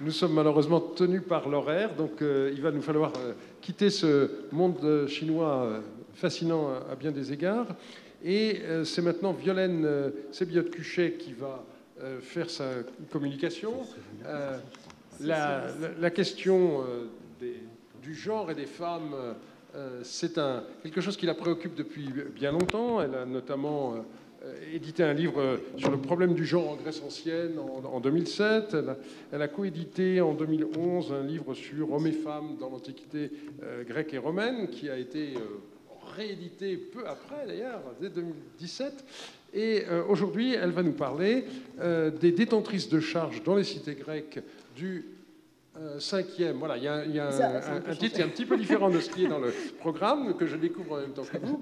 Nous sommes malheureusement tenus par l'horaire, donc il va nous falloir quitter ce monde chinois fascinant à bien des égards. Et c'est maintenant Violaine Sébillot-Cuchet qui va faire sa communication. La question du genre et des femmes, c'est quelque chose qui la préoccupe depuis bien longtemps. Elle a notamment édité un livre sur le problème du genre en Grèce ancienne en 2007. Elle a coédité en 2011 un livre sur hommes et femmes dans l'Antiquité grecque et romaine, qui a été réédité peu après, d'ailleurs, dès 2017. Et aujourd'hui, elle va nous parler des détentrices de charges dans les cités grecques du 5e. Voilà, il y a un titre qui est un petit peu différent de ce qui est dans le programme, que je découvre en même temps que vous.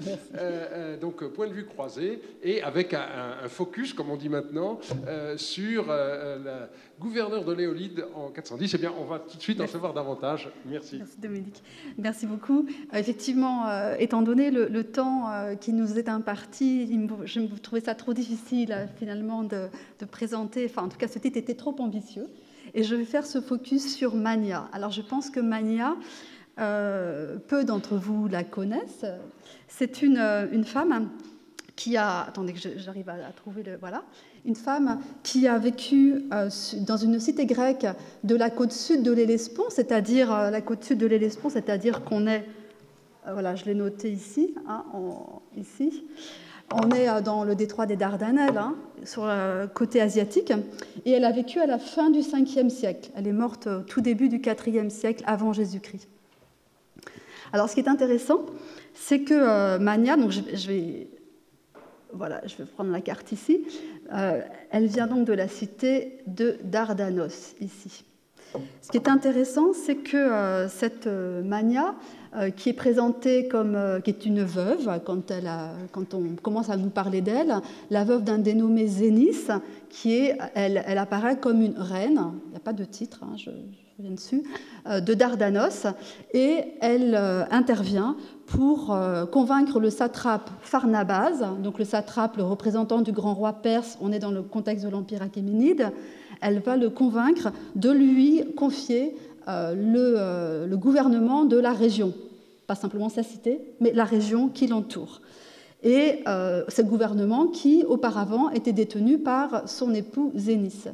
Donc, point de vue croisé, et avec un focus, comme on dit maintenant, sur la gouverneure de l'Éolide en 410. Eh bien, on va tout de suite en savoir davantage. Merci. Merci Dominique. Merci beaucoup. Effectivement, étant donné le temps qui nous est imparti, je me trouvais ça trop difficile finalement de présenter. Enfin, en tout cas, ce titre était trop ambitieux. Et je vais faire ce focus sur Mania. Alors, je pense que Mania, peu d'entre vous la connaissent. C'est une femme qui a... Attendez que j'arrive à trouver le... Voilà. Une femme qui a vécu dans une cité grecque de la côte sud de l'Hellespont, c'est-à-dire la côte sud de l'Hellespont, c'est-à-dire qu'on est... Voilà, je l'ai noté ici, hein, ici. On est dans le détroit des Dardanelles, hein, sur le côté asiatique, et elle a vécu à la fin du 5e siècle. Elle est morte au tout début du 4e siècle avant Jésus-Christ. Alors, ce qui est intéressant, c'est que Mania, donc je vais prendre la carte ici, elle vient donc de la cité de Dardanos, ici. Ce qui est intéressant, c'est que cette Mania, qui est présentée comme qui est une veuve, quand on commence à nous parler d'elle, la veuve d'un dénommé Zénis, elle apparaît comme une reine, il n'y a pas de titre, hein, je viens dessus, de Dardanos, et elle intervient pour convaincre le satrape Pharnabase, donc le satrape, le représentant du grand roi perse, on est dans le contexte de l'Empire achéménide. Elle va le convaincre de lui confier le gouvernement de la région, pas simplement sa cité, mais la région qui l'entoure. Et ce gouvernement qui, auparavant, était détenu par son époux Zénis.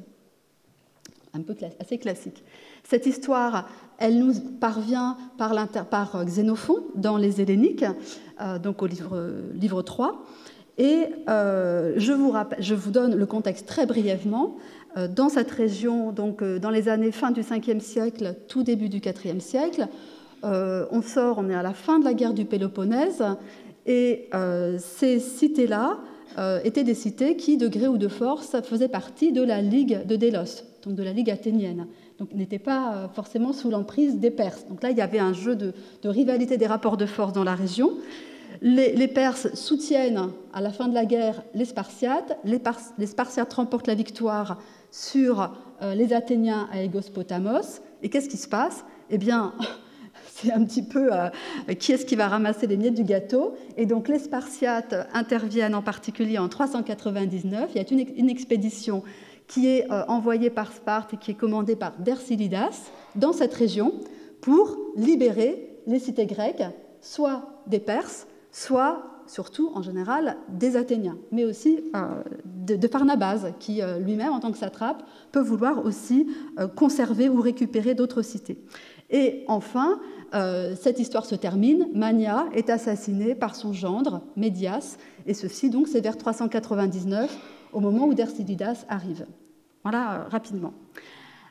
Assez classique. Cette histoire, elle nous parvient par Xénophon dans les Helléniques, donc au livre 3. Et je vous donne le contexte très brièvement. Dans cette région, donc dans les années fin du 5e siècle, tout début du 4e siècle, on est à la fin de la guerre du Péloponnèse, et ces cités-là étaient des cités qui, de gré ou de force, faisaient partie de la Ligue de Délos, donc de la Ligue athénienne, donc n'étaient pas forcément sous l'emprise des Perses. Donc là, il y avait un jeu de rivalité des rapports de force dans la région. Les Perses soutiennent à la fin de la guerre les Spartiates. Les Spartiates remportent la victoire sur les Athéniens à Égospotamos. Et qu'est-ce qui se passe? Eh bien, c'est un petit peu qui est-ce qui va ramasser les miettes du gâteau. Et donc les Spartiates interviennent en particulier en 399. Il y a une expédition qui est envoyée par Sparte et qui est commandée par Dercyllidas dans cette région pour libérer les cités grecques, soit des Perses, soit, surtout, en général, des Athéniens, mais aussi de Pharnabase, qui lui-même, en tant que satrape, peut vouloir aussi conserver ou récupérer d'autres cités. Et enfin, cette histoire se termine, Mania est assassinée par son gendre, Médias, et ceci, donc, c'est vers 399, au moment où Dercyllidas arrive. Voilà, rapidement.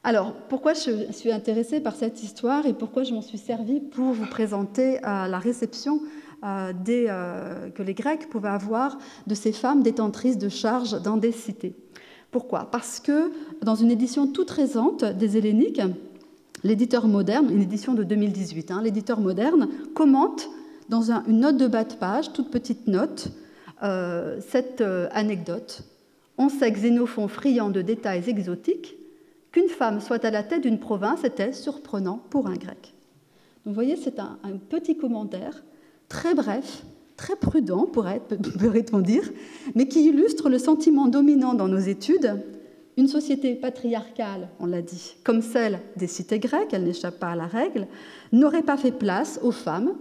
Alors, pourquoi je suis intéressée par cette histoire et pourquoi je m'en suis servie pour vous présenter la réception que les Grecs pouvaient avoir de ces femmes détentrices de charges dans des cités. Pourquoi? Parce que dans une édition toute récente des Helléniques, l'éditeur moderne, une édition de 2018, l'éditeur moderne commente dans une note de bas de page, toute petite note, cette anecdote. On sait, Xénophon friand de détails exotiques, qu'une femme soit à la tête d'une province était surprenant pour un Grec. Donc, vous voyez, c'est un petit commentaire très bref, très prudent, pourrait-on dire, mais qui illustre le sentiment dominant dans nos études Une société patriarcale, on l'a dit, comme celle des cités grecques, elle n'échappe pas à la règle, n'aurait pas fait place aux femmes,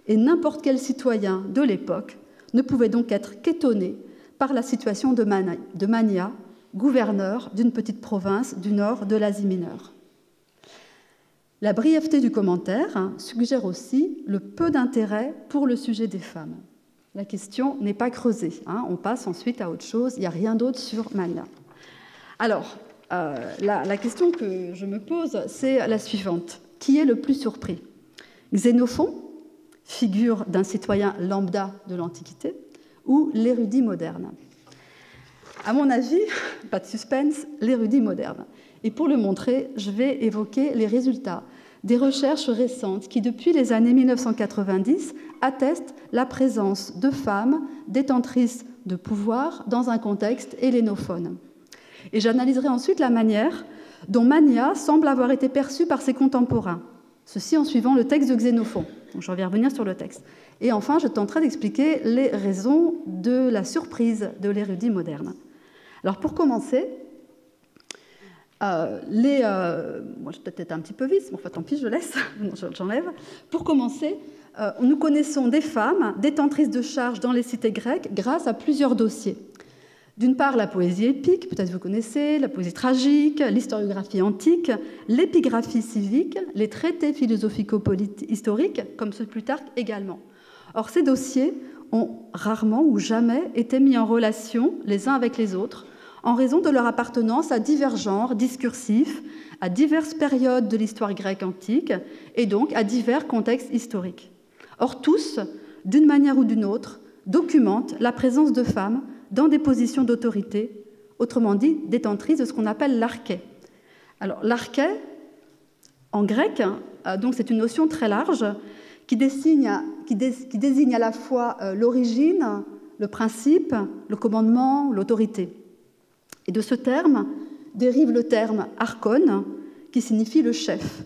et n'importe quel citoyen de l'époque ne pouvait donc être qu'étonné par la situation de Mania, gouverneur d'une petite province du nord de l'Asie mineure. La brièveté du commentaire suggère aussi le peu d'intérêt pour le sujet des femmes. La question n'est pas creusée, on passe ensuite à autre chose, il n'y a rien d'autre sur Mania. Alors, la question que je me pose, c'est la suivante. Qui est le plus surpris? Xénophon, figure d'un citoyen lambda de l'Antiquité, ou l'érudit moderne? À mon avis, pas de suspense, l'érudit moderne. Et pour le montrer, je vais évoquer les résultats des recherches récentes qui, depuis les années 1990, attestent la présence de femmes détentrices de pouvoir dans un contexte hellénophone. Et j'analyserai ensuite la manière dont Mania semble avoir été perçue par ses contemporains, ceci en suivant le texte de Xénophon. Donc je vais revenir sur le texte. Et enfin, je tenterai d'expliquer les raisons de la surprise de l'érudit moderne. Alors pour commencer, moi je vais peut-être un petit peu vite, mais enfin tant pis, je laisse, j'enlève. Pour commencer, nous connaissons des femmes détentrices de charges dans les cités grecques grâce à plusieurs dossiers. D'une part, la poésie épique, peut-être vous connaissez, la poésie tragique, l'historiographie antique, l'épigraphie civique, les traités philosophico-historiques, comme ceux de Plutarque également. Or, ces dossiers ont rarement ou jamais été mis en relation les uns avec les autres, en raison de leur appartenance à divers genres discursifs, à diverses périodes de l'histoire grecque antique, et donc à divers contextes historiques. Or, tous, d'une manière ou d'une autre, documentent la présence de femmes dans des positions d'autorité, autrement dit, détentrices de ce qu'on appelle l'arché. Alors, l'arché, en grec, donc c'est une notion très large qui désigne à la fois l'origine, le principe, le commandement, l'autorité. Et de ce terme dérive le terme archon, qui signifie le chef.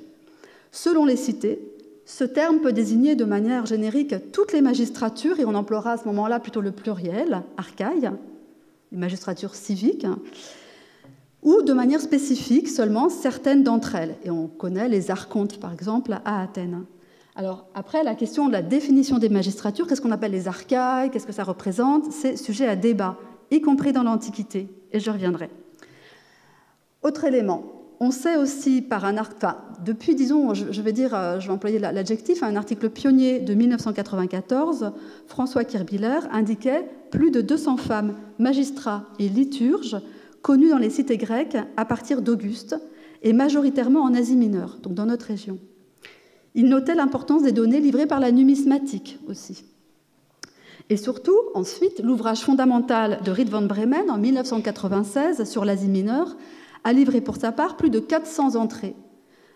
Selon les cités, ce terme peut désigner de manière générique toutes les magistratures, et on emploiera à ce moment-là plutôt le pluriel, archaï, les magistratures civiques, ou de manière spécifique seulement certaines d'entre elles. Et on connaît les archontes, par exemple, à Athènes. Alors après, la question de la définition des magistratures, qu'est-ce qu'on appelle les archaïs, qu'est-ce que ça représente, c'est sujet à débat, y compris dans l'Antiquité, et je reviendrai. Autre élément. On sait aussi depuis, disons, je vais employer l'adjectif, un article pionnier de 1994, François Kirbiller indiquait plus de 200 femmes, magistrats et liturges connues dans les cités grecques à partir d'Auguste et majoritairement en Asie mineure, donc dans notre région. Il notait l'importance des données livrées par la numismatique aussi. Et surtout, ensuite, l'ouvrage fondamental de Riet van Bremen en 1996 sur l'Asie mineure a livré pour sa part plus de 400 entrées,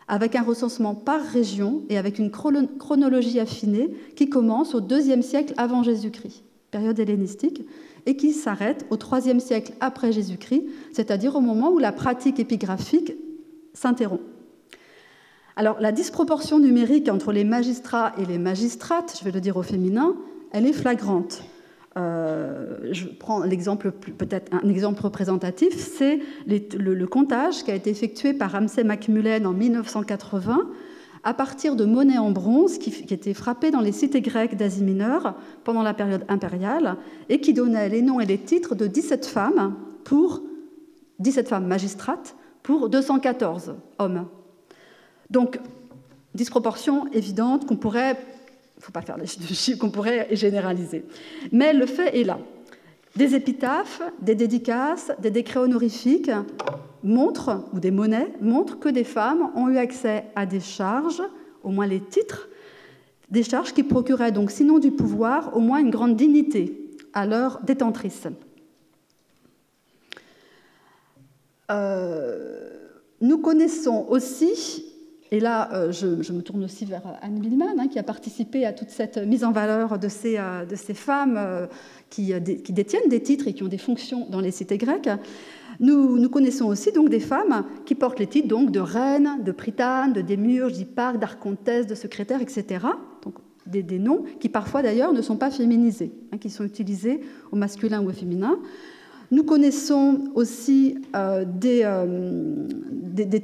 avec un recensement par région et avec une chronologie affinée qui commence au IIe siècle avant Jésus-Christ, période hellénistique, et qui s'arrête au IIIe siècle après Jésus-Christ, c'est-à-dire au moment où la pratique épigraphique s'interrompt. Alors, la disproportion numérique entre les magistrats et les magistrates, je vais le dire au féminin, elle est flagrante. Je prends l'exemple, peut-être un exemple représentatif, c'est le comptage qui a été effectué par Ramsay Macmullen en 1980 à partir de monnaies en bronze qui étaient frappées dans les cités grecques d'Asie mineure pendant la période impériale et qui donnait les noms et les titres de 17 femmes magistrates pour 214 hommes. Donc, disproportion évidente qu'on pourrait... Il ne faut pas faire des chiffres qu'on pourrait généraliser. Mais le fait est là. Des épitaphes, des dédicaces, des décrets honorifiques montrent, ou des monnaies, montrent que des femmes ont eu accès à des charges, au moins les titres, des charges qui procuraient donc, sinon du pouvoir, au moins une grande dignité à leur détentrice. Nous connaissons aussi... Et là, je me tourne aussi vers Anne Billman, qui a participé à toute cette mise en valeur de ces femmes qui détiennent des titres et qui ont des fonctions dans les cités grecques. Nous connaissons aussi donc des femmes qui portent les titres donc, de reine, de prytane, de démiurge, d'hipparque, d'archontesse, de secrétaire, etc. Donc des noms qui parfois d'ailleurs ne sont pas féminisés, qui sont utilisés au masculin ou au féminin. Nous connaissons aussi des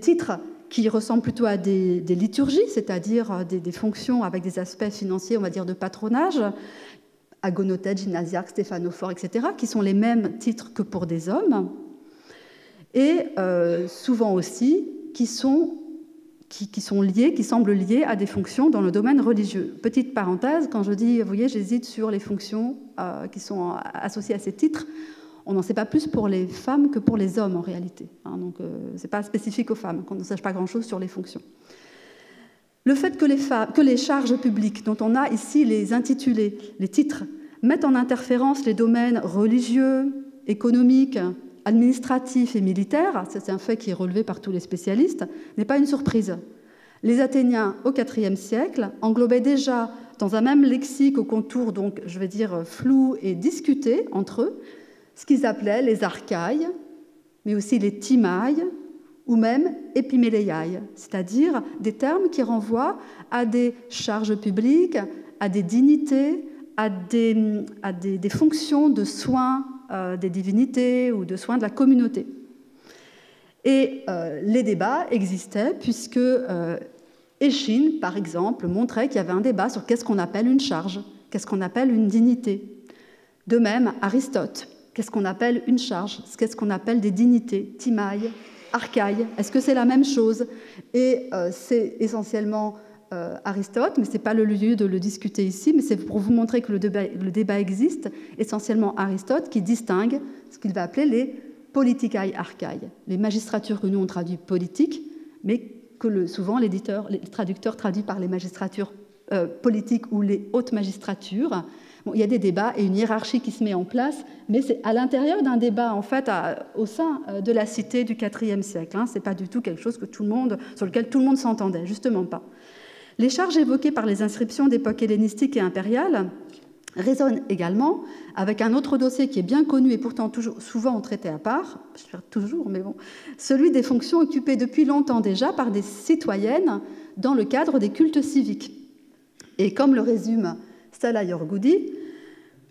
titres qui ressemblent plutôt à des liturgies, c'est-à-dire des fonctions avec des aspects financiers, on va dire, de patronage, agonothète, gymnasiarque, stéphanophore, etc., qui sont les mêmes titres que pour des hommes, et souvent aussi qui semblent liés à des fonctions dans le domaine religieux. Petite parenthèse, quand je dis, vous voyez, j'hésite sur les fonctions qui sont associées à ces titres, on n'en sait pas plus pour les femmes que pour les hommes en réalité. Donc, ce n'est pas spécifique aux femmes, qu'on ne sache pas grand-chose sur les fonctions. Le fait que les charges publiques, dont on a ici les intitulés, les titres, mettent en interférence les domaines religieux, économiques, administratifs et militaires, c'est un fait qui est relevé par tous les spécialistes, n'est pas une surprise. Les Athéniens, au IVe siècle, englobaient déjà dans un même lexique au contour, donc, je vais dire, flou et discuté entre eux, ce qu'ils appelaient les archaïs, mais aussi les timailles, ou même épiméléiailles, c'est-à-dire des termes qui renvoient à des charges publiques, à des dignités, à des fonctions de soins des divinités ou de soins de la communauté. Et les débats existaient puisque Échine, par exemple, montrait qu'il y avait un débat sur qu'est-ce qu'on appelle une charge, qu'est-ce qu'on appelle une dignité. De même, Aristote, qu'est-ce qu'on appelle une charge, qu'est-ce qu'on appelle des dignités, timailles, archaïs, est-ce que c'est la même chose? Et c'est essentiellement Aristote, mais ce n'est pas le lieu de le discuter ici, mais c'est pour vous montrer que le débat existe, essentiellement Aristote qui distingue ce qu'il va appeler les politicae archaïs, les magistratures que nous on traduit politique, mais que souvent les traducteurs traduisent par les magistratures politiques ou les hautes magistratures. Bon, il y a des débats et une hiérarchie qui se met en place, mais c'est à l'intérieur d'un débat, en fait, au sein de la cité du IVe siècle. Ce n'est pas du tout quelque chose sur lequel tout le monde s'entendait, justement pas. Les charges évoquées par les inscriptions d'époque hellénistique et impériale résonnent également avec un autre dossier qui est bien connu et pourtant souvent traité à part, celui des fonctions occupées depuis longtemps déjà par des citoyennes dans le cadre des cultes civiques. Et comme le résume Stella Yorgoudi,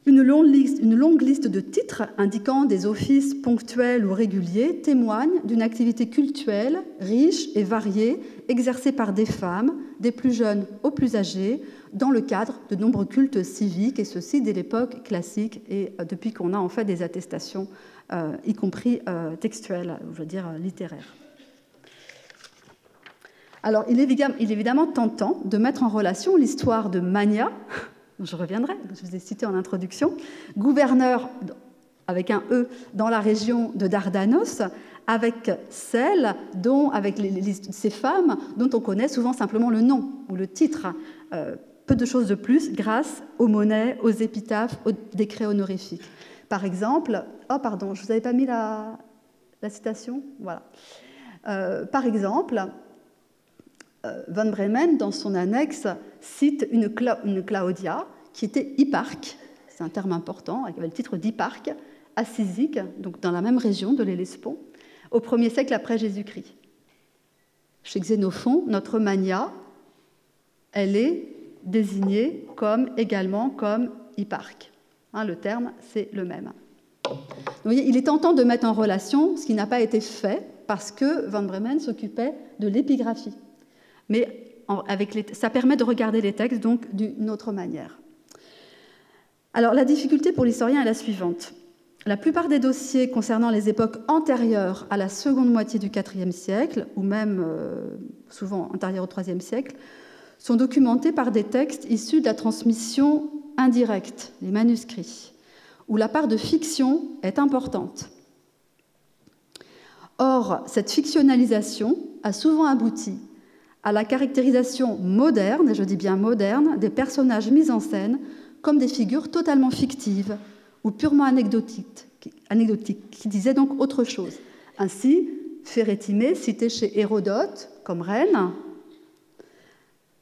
une longue liste de titres indiquant des offices ponctuels ou réguliers témoigne d'une activité cultuelle riche et variée exercée par des femmes, des plus jeunes aux plus âgés, dans le cadre de nombreux cultes civiques, et ceci dès l'époque classique et depuis qu'on a en fait des attestations, y compris textuelles, je veux dire littéraires. Alors, il est évidemment tentant de mettre en relation l'histoire de Mania, je reviendrai, je vous ai cité en introduction, gouverneur avec un E dans la région de Dardanos, avec celles avec ces femmes dont on connaît souvent simplement le nom ou le titre, peu de choses de plus grâce aux monnaies, aux épitaphes, aux décrets honorifiques. Par exemple, je vous avais pas mis la citation, voilà. Par exemple, Von Bremen, dans son annexe, cite une Claudia qui était hipparque, c'est un terme important, qui avait le titre d'hipparque, à Cyzique, donc dans la même région de l'Hellespont, au 1er siècle après Jésus-Christ. Chez Xénophon, notre Mania, elle est désignée également comme hipparque. Le terme, c'est le même. Vous voyez, il est tentant de mettre en relation ce qui n'a pas été fait parce que Von Bremen s'occupait de l'épigraphie. Mais ça permet de regarder les textes donc d'une autre manière. Alors la difficulté pour l'historien est la suivante. La plupart des dossiers concernant les époques antérieures à la seconde moitié du IVe siècle, ou même souvent antérieures au IIIe siècle, sont documentés par des textes issus de la transmission indirecte, les manuscrits, où la part de fiction est importante. Or, cette fictionnalisation a souvent abouti à la caractérisation moderne, et je dis bien moderne, des personnages mis en scène comme des figures totalement fictives ou purement anecdotiques, qui disaient donc autre chose. Ainsi, Phérétimée, citée chez Hérodote comme reine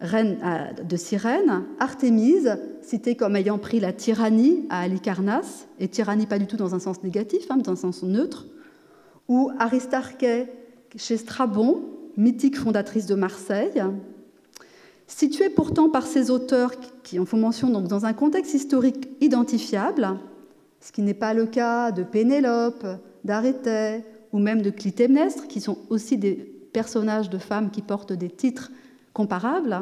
de Cyrène, Artémise, citée comme ayant pris la tyrannie à Halicarnasse, et tyrannie pas du tout dans un sens négatif, mais dans un sens neutre, ou Aristarchée chez Strabon, mythique fondatrice de Marseille, située pourtant par ces auteurs qui en font mention donc dans un contexte historique identifiable, ce qui n'est pas le cas de Pénélope, d'Aréthée ou même de Clytemnestre, qui sont aussi des personnages de femmes qui portent des titres comparables.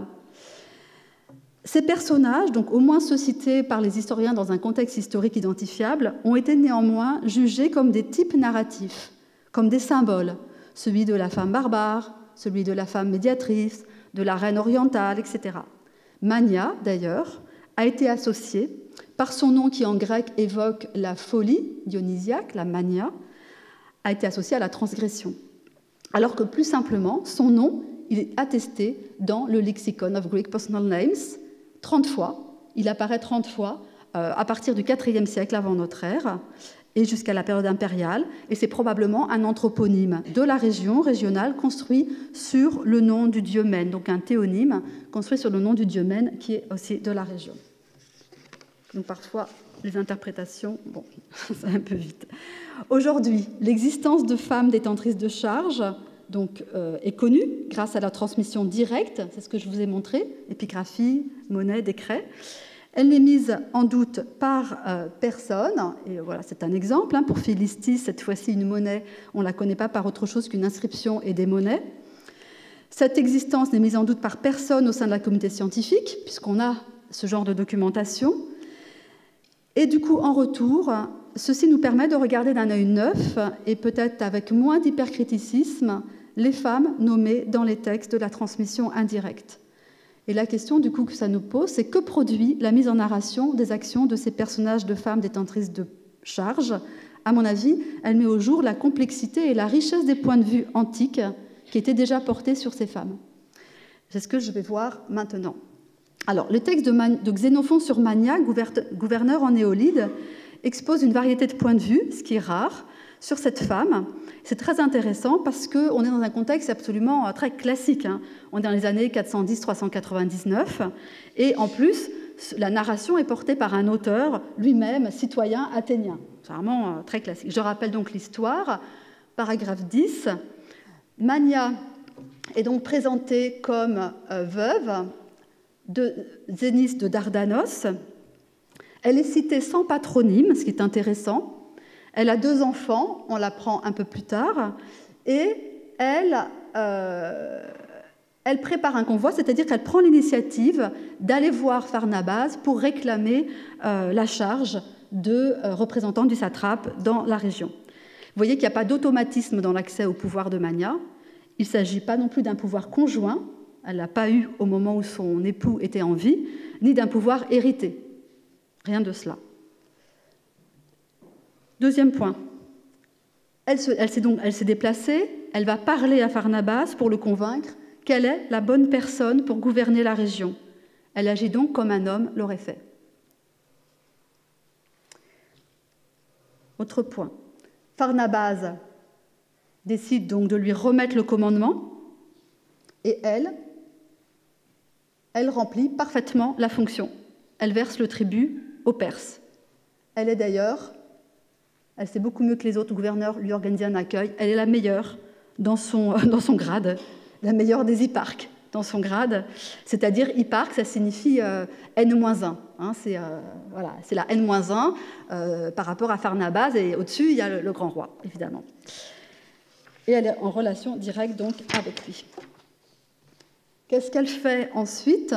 Ces personnages, donc au moins ceux cités par les historiens dans un contexte historique identifiable, ont été néanmoins jugés comme des types narratifs, comme des symboles, celui de la femme barbare, celui de la femme médiatrice, de la reine orientale, etc. Mania, d'ailleurs, a été associée par son nom qui en grec évoque la folie dionysiaque, la mania, a été associé à la transgression. Alors que plus simplement, son nom, il est attesté dans le Lexicon of Greek Personal Names, 30 fois. Il apparaît 30 fois à partir du IVe siècle avant notre ère et jusqu'à la période impériale. Et c'est probablement un anthroponyme de la région, régionale, construit sur le nom du dieu Mène, donc un théonyme construit sur le nom du dieu Mène qui est aussi de la région. Donc parfois, les interprétations, bon, ça va un peu vite. Aujourd'hui, l'existence de femmes détentrices de charges donc, est connue grâce à la transmission directe, c'est ce que je vous ai montré, épigraphie, monnaie, décret. Elle n'est mise en doute par personne, et voilà, c'est un exemple. Pour Philistie, cette fois-ci, une monnaie, on ne la connaît pas par autre chose qu'une inscription et des monnaies. Cette existence n'est mise en doute par personne au sein de la communauté scientifique, puisqu'on a ce genre de documentation. Et du coup, en retour, ceci nous permet de regarder d'un œil neuf et peut-être avec moins d'hypercriticisme les femmes nommées dans les textes de la transmission indirecte. Et la question du coup que ça nous pose, c'est que produit la mise en narration des actions de ces personnages de femmes détentrices de charges. À mon avis, elle met au jour la complexité et la richesse des points de vue antiques qui étaient déjà portés sur ces femmes. C'est ce que je vais voir maintenant. Alors, le texte de Xénophon sur Mania, gouverneur en Néolide, expose une variété de points de vue, ce qui est rare, sur cette femme. C'est très intéressant parce qu'on est dans un contexte absolument très classique. On est dans les années 410-399. Et en plus, la narration est portée par un auteur, lui-même citoyen athénien. C'est vraiment très classique. Je rappelle donc l'histoire. Paragraphe 10. Mania est donc présentée comme veuve de Zénis de Dardanos. Elle est citée sans patronyme, ce qui est intéressant. Elle a 2 enfants, on l'apprend un peu plus tard, et elle prépare un convoi, c'est-à-dire qu'elle prend l'initiative d'aller voir Pharnabase pour réclamer la charge de représentant du satrape dans la région. Vous voyez qu'il n'y a pas d'automatisme dans l'accès au pouvoir de Mania. Il ne s'agit pas non plus d'un pouvoir conjoint, elle ne l'a pas eu au moment où son époux était en vie, ni d'un pouvoir hérité. Rien de cela. Deuxième point. Elle s'est déplacée, elle va parler à Pharnabase pour le convaincre qu'elle est la bonne personne pour gouverner la région. Elle agit donc comme un homme l'aurait fait. Autre point. Pharnabase décide donc de lui remettre le commandement et elle remplit parfaitement la fonction. Elle verse le tribut aux Perses. Elle est d'ailleurs, elle sait beaucoup mieux que les autres gouverneurs lui organiser un accueil, elle est la meilleure dans son grade, la meilleure des hipparques dans son grade, c'est-à-dire hipparque, ça signifie N-1. C'est la N-1 par rapport à Pharnabase, et au-dessus, il y a le grand roi, évidemment. Et elle est en relation directe donc avec lui. Qu'est-ce qu'elle fait ensuite ?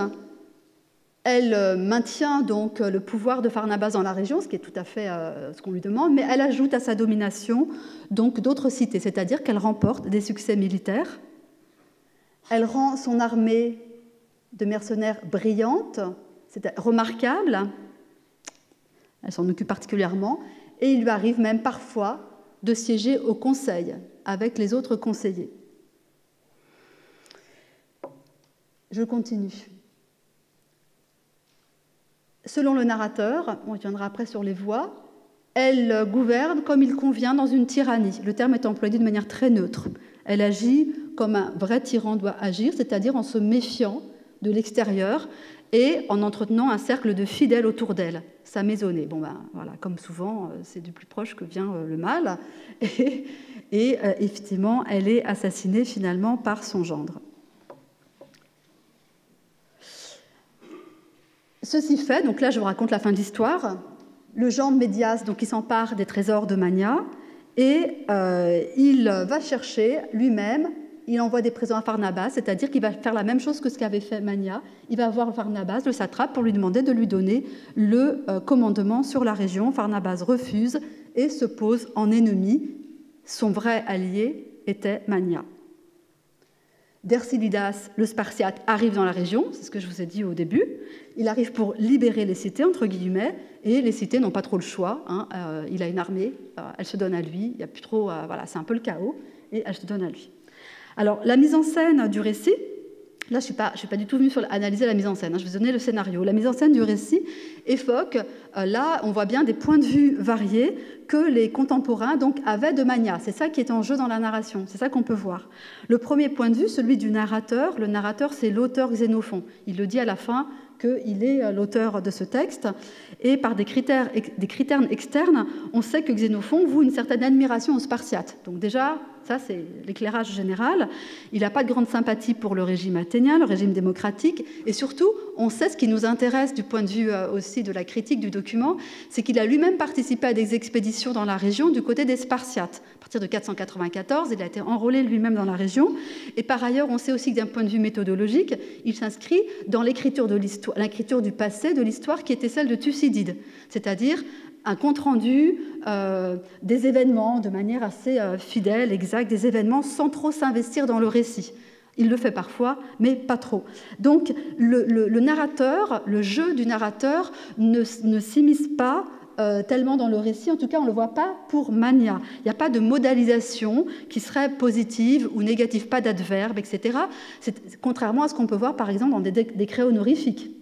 Elle maintient donc le pouvoir de Pharnabase dans la région, ce qui est tout à fait ce qu'on lui demande, mais elle ajoute à sa domination donc d'autres cités, c'est-à-dire qu'elle remporte des succès militaires. Elle rend son armée de mercenaires brillante, remarquable. Elle s'en occupe particulièrement, et il lui arrive même parfois de siéger au conseil avec les autres conseillers. Je continue. Selon le narrateur, on reviendra après sur les voix, elle gouverne comme il convient dans une tyrannie. Le terme est employé de manière très neutre. Elle agit comme un vrai tyran doit agir, c'est-à-dire en se méfiant de l'extérieur et en entretenant un cercle de fidèles autour d'elle, sa maisonnée. Bon ben voilà, comme souvent, c'est du plus proche que vient le mal. Et effectivement, elle est assassinée finalement par son gendre. Ceci fait, donc là je vous raconte la fin de l'histoire, le gendre Médias, donc, qui s'empare des trésors de Mania, et il va chercher lui-même, il envoie des présents à Pharnabas, c'est-à-dire qu'il va faire la même chose que ce qu'avait fait Mania. Il va voir Pharnabas, le satrape, pour lui demander de lui donner le commandement sur la région. Pharnabas refuse et se pose en ennemi. Son vrai allié était Mania. Dercyllidas, le Spartiate, arrive dans la région, c'est ce que je vous ai dit au début. Il arrive pour libérer les cités, entre guillemets, et les cités n'ont pas trop le choix. Il a une armée, elle se donne à lui, il n'y a plus trop, voilà, c'est un peu le chaos, et elle se donne à lui. Alors, la mise en scène du récit, là, je ne suis pas du tout venue analyser la mise en scène, je vais vous donner le scénario. La mise en scène du récit évoque, là, on voit bien des points de vue variés que les contemporains donc, avaient de Mania. C'est ça qui est en jeu dans la narration, c'est ça qu'on peut voir. Le premier point de vue, celui du narrateur. Le narrateur, c'est l'auteur Xénophon. Il le dit à la fin qu'il est l'auteur de ce texte. Et par des critères externes, on sait que Xénophon voue une certaine admiration aux Spartiates. Donc déjà, ça c'est l'éclairage général. Il n'a pas de grande sympathie pour le régime athénien, le régime démocratique. Et surtout, on sait ce qui nous intéresse du point de vue aussi de la critique du document, c'est qu'il a lui-même participé à des expéditions dans la région du côté des Spartiates. À partir de 494, il a été enrôlé lui-même dans la région. Et par ailleurs, on sait aussi que d'un point de vue méthodologique, il s'inscrit dans l'écriture de l'histoire, l'écriture du passé de l'histoire qui était celle de Thucydide, c'est-à-dire un compte-rendu des événements de manière assez fidèle, exacte, des événements sans trop s'investir dans le récit. Il le fait parfois, mais pas trop. Donc le narrateur, le jeu du narrateur ne s'immisce pas tellement dans le récit, en tout cas on ne le voit pas pour Mania. Il n'y a pas de modalisation qui serait positive ou négative, pas d'adverbe, etc. Contrairement à ce qu'on peut voir par exemple dans des décrets honorifiques,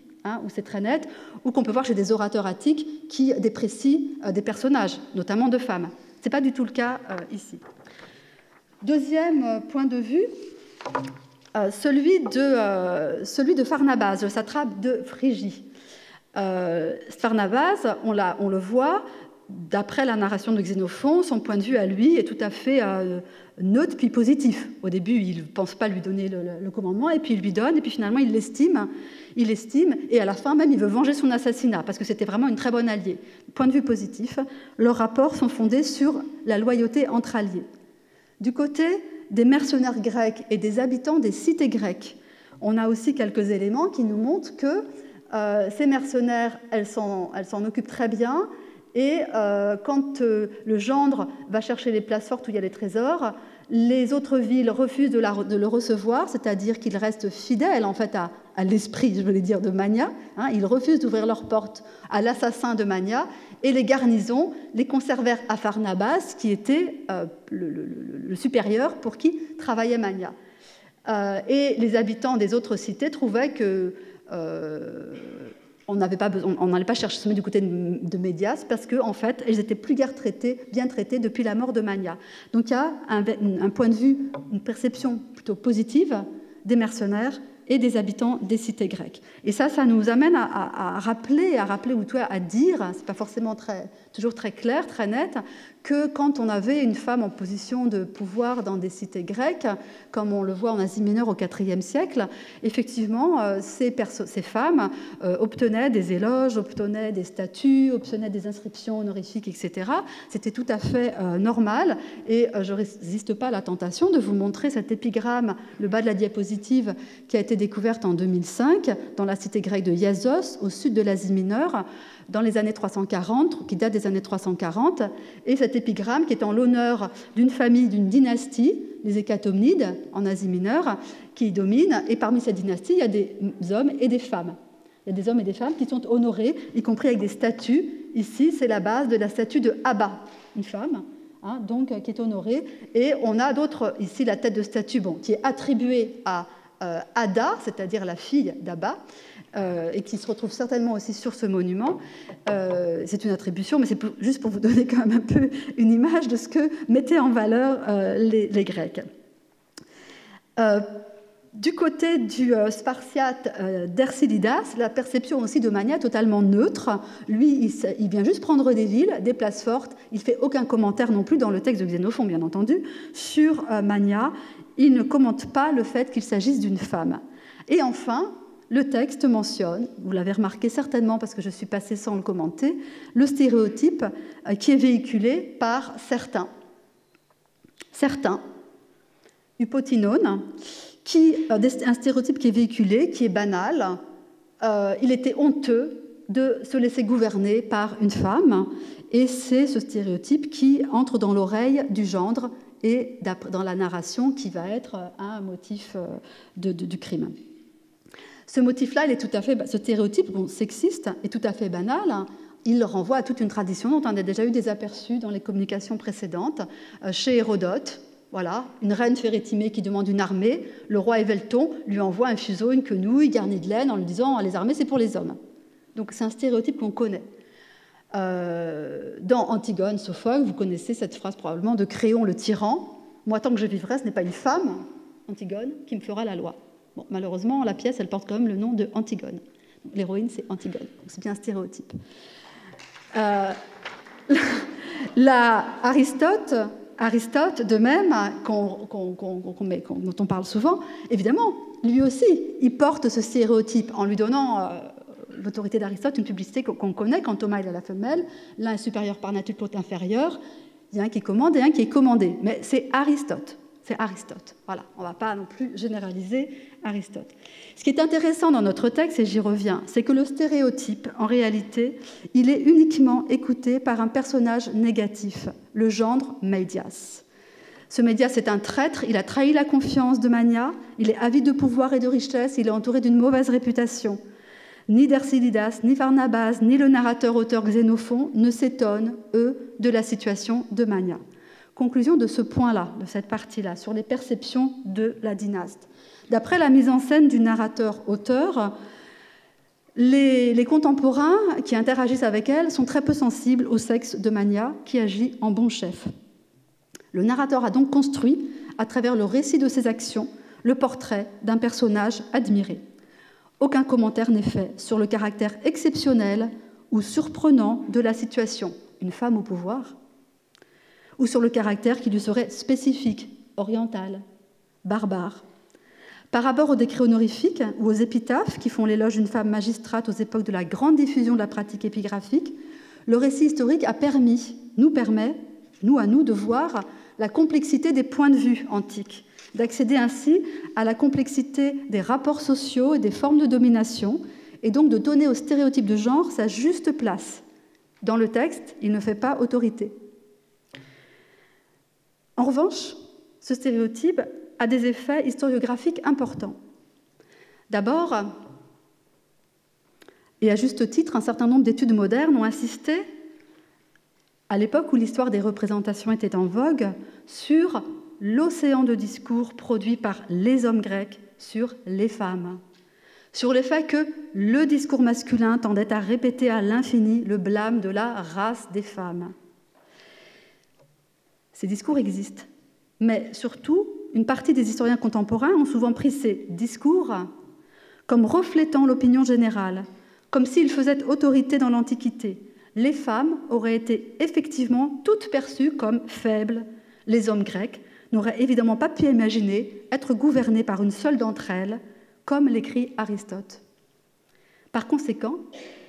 où c'est très net, ou qu'on peut voir chez des orateurs attiques qui déprécient des personnages, notamment de femmes. Ce n'est pas du tout le cas ici. Deuxième point de vue, celui de Pharnabase, le satrape de Phrygie. Pharnabase, on le voit, d'après la narration de Xénophon, son point de vue à lui est tout à fait neutre puis positif. Au début, il ne pense pas lui donner le commandement, et puis il lui donne, et puis finalement il l'estime, et à la fin même il veut venger son assassinat, parce que c'était vraiment une très bonne alliée. Point de vue positif, leurs rapports sont fondés sur la loyauté entre alliés. Du côté des mercenaires grecs et des habitants des cités grecques, on a aussi quelques éléments qui nous montrent que ces mercenaires, elles s'en occupent très bien, et quand le gendre va chercher les places fortes où il y a les trésors, les autres villes refusent de le recevoir, c'est-à-dire qu'ils restent fidèles en fait à l'esprit, je voulais dire, de Mania. Ils refusent d'ouvrir leurs portes à l'assassin de Mania, et les garnisons les conservèrent à Pharnabas, qui était le supérieur pour qui travaillait Mania. Et les habitants des autres cités trouvaient que on n'allait pas chercher sommet du côté de Médias parce qu'en fait, elles étaient plus bien traitées depuis la mort de Mania. Donc il y a un point de vue, une perception plutôt positive des mercenaires et des habitants des cités grecques. Et ça nous amène à rappeler ou à dire, c'est pas forcément toujours très clair, très net, que quand on avait une femme en position de pouvoir dans des cités grecques, comme on le voit en Asie mineure au IVe siècle, effectivement, ces femmes obtenaient des éloges, obtenaient des statuts, obtenaient des inscriptions honorifiques, etc. C'était tout à fait normal, et je ne résiste pas à la tentation de vous montrer cet épigramme, le bas de la diapositive, qui a été découverte en 2005 dans la cité grecque de Iassos, au sud de l'Asie mineure, dans les années 340, qui date des années 340, et cet épigramme qui est en l'honneur d'une famille, d'une dynastie, les Hécatomnides, en Asie mineure, qui domine, et parmi cette dynastie, il y a des hommes et des femmes. Il y a des hommes et des femmes qui sont honorés, y compris avec des statues. Ici, c'est la base de la statue de Abba, une femme, donc, qui est honorée, et on a d'autres, ici, la tête de statue, qui est attribuée à Ada, c'est-à-dire la fille d'Abba, et qui se retrouve certainement aussi sur ce monument. C'est une attribution, mais c'est juste pour vous donner quand même un peu une image de ce que mettaient en valeur les Grecs. Du côté du Spartiate Dercyllidas, la perception aussi de Mania est totalement neutre. Lui, il vient juste prendre des villes, des places fortes. Il ne fait aucun commentaire non plus dans le texte de Xénophon, bien entendu, sur Mania. Il ne commente pas le fait qu'il s'agisse d'une femme. Et enfin, le texte mentionne, vous l'avez remarqué certainement parce que je suis passée sans le commenter, le stéréotype qui est véhiculé par certains. Certains, Upotinone, un stéréotype qui est véhiculé, qui est banal. Il était honteux de se laisser gouverner par une femme, et c'est ce stéréotype qui entre dans l'oreille du gendre et dans la narration qui va être un motif du crime. Ce motif-là, ce stéréotype sexiste est tout à fait banal. Il renvoie à toute une tradition dont on a déjà eu des aperçus dans les communications précédentes. Chez Hérodote, voilà, une reine Phérétimée qui demande une armée, le roi Évelton lui envoie un fuseau, une quenouille garnie de laine en lui disant « les armées, c'est pour les hommes ». Donc c'est un stéréotype qu'on connaît. Dans Antigone, Sophocle, vous connaissez cette phrase probablement de Créon le tyran. Moi, tant que je vivrai, ce n'est pas une femme, Antigone, qui me fera la loi. Bon, malheureusement, la pièce, elle porte quand même le nom de Antigone. L'héroïne, c'est Antigone. Donc c'est bien un stéréotype. Aristote, de même, dont on parle souvent, évidemment, lui aussi, il porte ce stéréotype en lui donnant l'autorité d'Aristote, une publicité qu'on connaît, quand Thomas il a la femelle, l'un est supérieur par nature, l'autre inférieur, il y a un qui commande et un qui est commandé. Mais c'est Aristote. Voilà, on ne va pas non plus généraliser Aristote. Ce qui est intéressant dans notre texte, et j'y reviens, c'est que le stéréotype, en réalité, il est uniquement écouté par un personnage négatif, le gendre Médias. Ce Médias est un traître, il a trahi la confiance de Mania, il est avide de pouvoir et de richesse, il est entouré d'une mauvaise réputation. Ni Dercyllidas, ni Pharnabase, ni le narrateur-auteur Xénophon ne s'étonnent, eux, de la situation de Mania. Conclusion de ce point-là, de cette partie-là, sur les perceptions de la dynaste. D'après la mise en scène du narrateur-auteur, les contemporains qui interagissent avec elle sont très peu sensibles au sexe de Mania, qui agit en bon chef. Le narrateur a donc construit, à travers le récit de ses actions, le portrait d'un personnage admiré. Aucun commentaire n'est fait sur le caractère exceptionnel ou surprenant de la situation, une femme au pouvoir, ou sur le caractère qui lui serait spécifique, oriental, barbare. Par rapport aux décrets honorifiques ou aux épitaphes qui font l'éloge d'une femme magistrate aux époques de la grande diffusion de la pratique épigraphique, le récit historique nous permet, de voir la complexité des points de vue antiques, d'accéder ainsi à la complexité des rapports sociaux et des formes de domination, et donc de donner au stéréotype de genre sa juste place. Dans le texte, il ne fait pas autorité. En revanche, ce stéréotype a des effets historiographiques importants. D'abord, et à juste titre, un certain nombre d'études modernes ont insisté, à l'époque où l'histoire des représentations était en vogue, sur l'océan de discours produit par les hommes grecs sur les femmes, sur le fait que le discours masculin tendait à répéter à l'infini le blâme de la race des femmes. Ces discours existent, mais surtout, une partie des historiens contemporains ont souvent pris ces discours comme reflétant l'opinion générale, comme s'ils faisaient autorité dans l'Antiquité. Les femmes auraient été effectivement toutes perçues comme faibles. Les hommes grecs n'auraient évidemment pas pu imaginer être gouvernés par une seule d'entre elles, comme l'écrit Aristote. Par conséquent,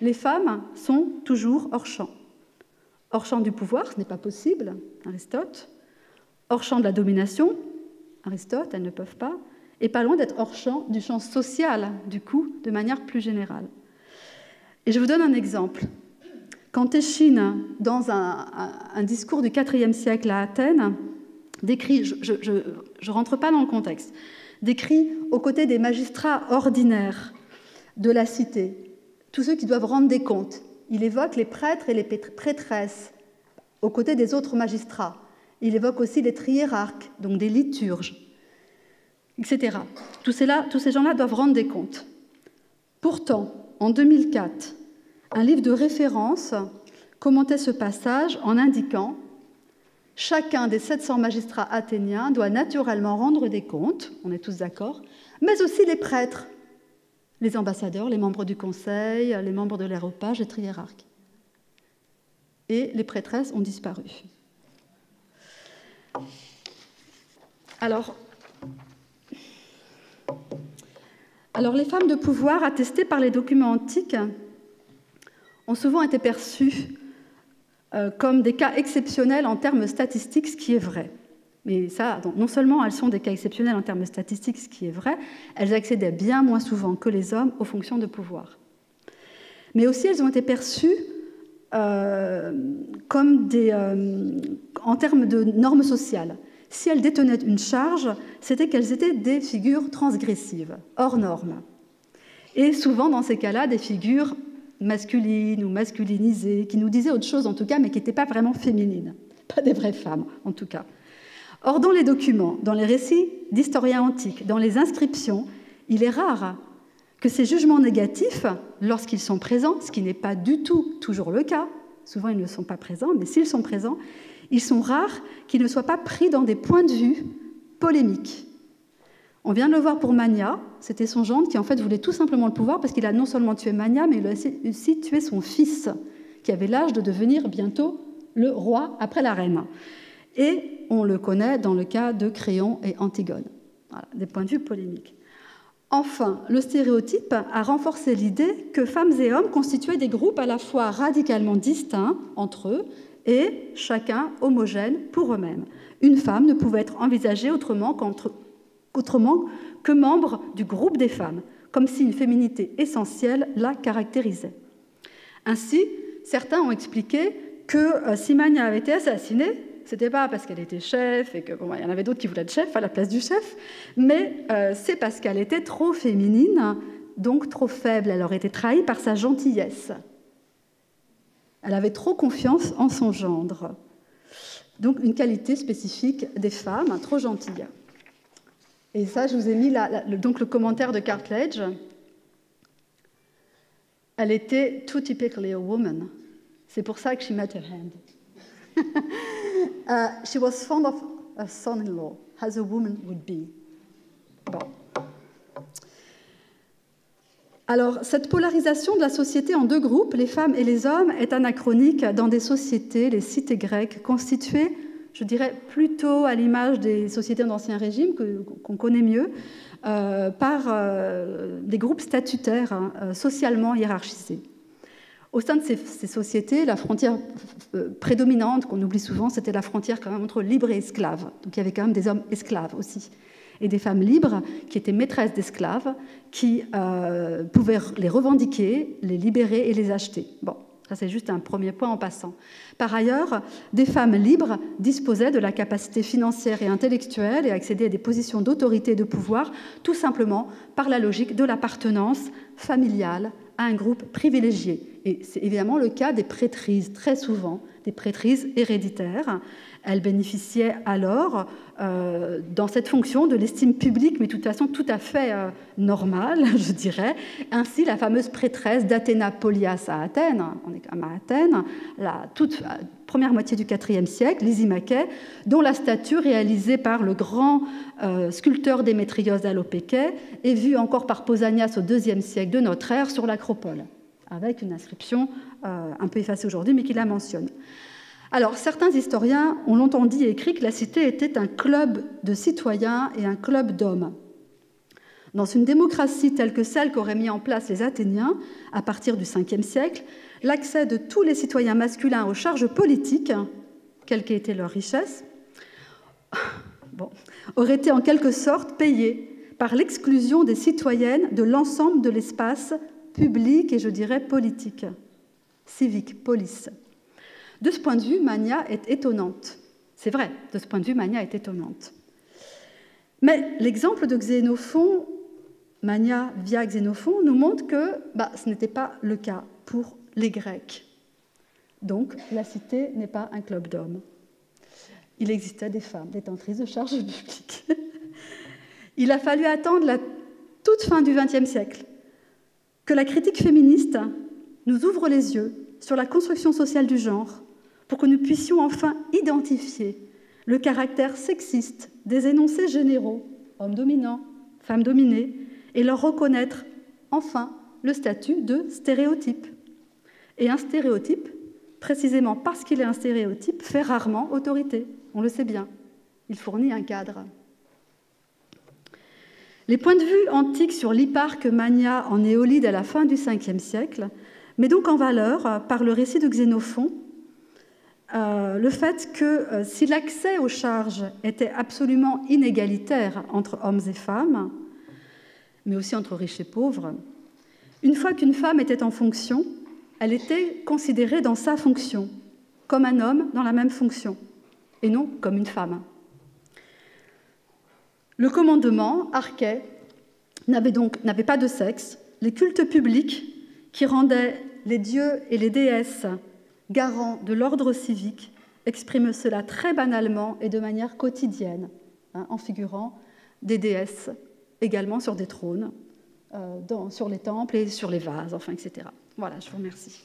les femmes sont toujours hors champ. Hors champ du pouvoir, ce n'est pas possible, Aristote. Hors champ de la domination, Aristote, elles ne peuvent pas. Et pas loin d'être hors champ du champ social, du coup, de manière plus générale. Et je vous donne un exemple. Quand Échine, dans un discours du IVe siècle à Athènes, décrit, je ne rentre pas dans le contexte, décrit aux côtés des magistrats ordinaires de la cité, tous ceux qui doivent rendre des comptes. Il évoque les prêtres et les prêtresses aux côtés des autres magistrats. Il évoque aussi les triérarques, donc des liturges, etc. Tous ces gens-là doivent rendre des comptes. Pourtant, en 2004, un livre de référence commentait ce passage en indiquant « Chacun des 700 magistrats athéniens doit naturellement rendre des comptes, on est tous d'accord, mais aussi les prêtres, les ambassadeurs, les membres du conseil, les membres de l'aréopage, les triérarques. » Et les prêtresses ont disparu. Alors, Alors, les femmes de pouvoir, attestées par les documents antiques, ont souvent été perçues comme des cas exceptionnels en termes statistiques, ce qui est vrai. Mais ça, donc, non seulement elles sont des cas exceptionnels en termes statistiques, ce qui est vrai, elles accédaient bien moins souvent que les hommes aux fonctions de pouvoir. Mais aussi, elles ont été perçues comme en termes de normes sociales. Si elles détenaient une charge, c'était qu'elles étaient des figures transgressives, hors normes. Et souvent, dans ces cas-là, des figures masculines ou masculinisées, qui nous disaient autre chose en tout cas, mais qui n'étaient pas vraiment féminines. Pas des vraies femmes, en tout cas. Or, dans les documents, dans les récits d'historiens antiques, dans les inscriptions, il est rare que ces jugements négatifs, lorsqu'ils sont présents, ce qui n'est pas du tout toujours le cas, souvent ils ne sont pas présents, mais s'ils sont présents, ils sont rares qu'ils ne soient pas pris dans des points de vue polémiques. On vient de le voir pour Mania, c'était son gendre qui en fait voulait tout simplement le pouvoir parce qu'il a non seulement tué Mania, mais il a aussi tué son fils, qui avait l'âge de devenir bientôt le roi après la reine. Et on le connaît dans le cas de Créon et Antigone. Voilà, des points de vue polémiques. Enfin, le stéréotype a renforcé l'idée que femmes et hommes constituaient des groupes à la fois radicalement distincts entre eux et chacun homogène pour eux-mêmes. Une femme ne pouvait être envisagée autrement que membre du groupe des femmes, comme si une féminité essentielle la caractérisait. Ainsi, certains ont expliqué que si Mania avait été assassinée, c'était pas parce qu'elle était chef et qu'il y en avait d'autres qui voulaient être chef à la place du chef, mais c'est parce qu'elle était trop féminine, donc trop faible. Elle aurait été trahie par sa gentillesse. Elle avait trop confiance en son gendre. Donc une qualité spécifique des femmes, trop gentille. Et ça, je vous ai mis donc le commentaire de Cartledge. Elle était too typically a woman. C'est pour ça que she met her hand. She was fond of a son-in-law, as a woman would be. Bon. Alors, cette polarisation de la société en deux groupes, les femmes et les hommes, est anachronique dans des sociétés, les cités grecques, constituées, je dirais, plutôt à l'image des sociétés d'Ancien Régime, qu'on connaît mieux, par des groupes statutaires, socialement hiérarchisés. Au sein de ces sociétés, la frontière prédominante, qu'on oublie souvent, c'était la frontière quand même entre libres et esclaves. Donc il y avait quand même des hommes esclaves aussi. Et des femmes libres qui étaient maîtresses d'esclaves, qui pouvaient les revendiquer, les libérer et les acheter. Bon, ça c'est juste un premier point en passant. Par ailleurs, des femmes libres disposaient de la capacité financière et intellectuelle et accédaient à des positions d'autorité et de pouvoir, tout simplement par la logique de l'appartenance familiale à un groupe privilégié. Et c'est évidemment le cas des prêtrises, très souvent, des prêtrises héréditaires. Elles bénéficiaient alors, dans cette fonction, de l'estime publique, mais de toute façon tout à fait normale, je dirais. Ainsi, la fameuse prêtresse d'Athéna Polias à Athènes, on est quand même à Athènes, la toute première moitié du IVe siècle, Lysimaché, dont la statue réalisée par le grand sculpteur Démétrios d'Alopéké est vue encore par Pausanias au IIe siècle de notre ère sur l'Acropole, avec une inscription un peu effacée aujourd'hui, mais qui la mentionne. Alors, certains historiens ont longtemps dit et écrit que la cité était un club de citoyens et un club d'hommes. Dans une démocratie telle que celle qu'auraient mis en place les Athéniens à partir du Ve siècle, l'accès de tous les citoyens masculins aux charges politiques, quelle qu'ait été leur richesse, aurait été en quelque sorte payé par l'exclusion des citoyennes de l'ensemble de l'espace public et, je dirais, politique, civique, police. De ce point de vue, Mania est étonnante. C'est vrai, de ce point de vue, Mania est étonnante. Mais l'exemple de Xénophon, Mania via Xénophon, nous montre que ce n'était pas le cas pour les Grecs. Donc, la cité n'est pas un club d'hommes. Il existait des femmes détentrices de charges publiques. Il a fallu attendre la toute fin du XXe siècle que la critique féministe nous ouvre les yeux sur la construction sociale du genre pour que nous puissions enfin identifier le caractère sexiste des énoncés généraux, hommes dominants, femmes dominées, et leur reconnaître enfin le statut de stéréotype. Et un stéréotype, précisément parce qu'il est un stéréotype, fait rarement autorité. On le sait bien. Il fournit un cadre. Les points de vue antiques sur l'hipparque mania en Éolide à la fin du 5e siècle met donc en valeur, par le récit de Xénophon, le fait que si l'accès aux charges était absolument inégalitaire entre hommes et femmes, mais aussi entre riches et pauvres, une fois qu'une femme était en fonction, elle était considérée dans sa fonction, comme un homme dans la même fonction, et non comme une femme. Le commandement, arché, n'avait pas de sexe. Les cultes publics qui rendaient les dieux et les déesses garants de l'ordre civique expriment cela très banalement et de manière quotidienne, en figurant des déesses également sur des trônes, sur les temples et sur les vases, enfin, etc. Voilà, je vous remercie.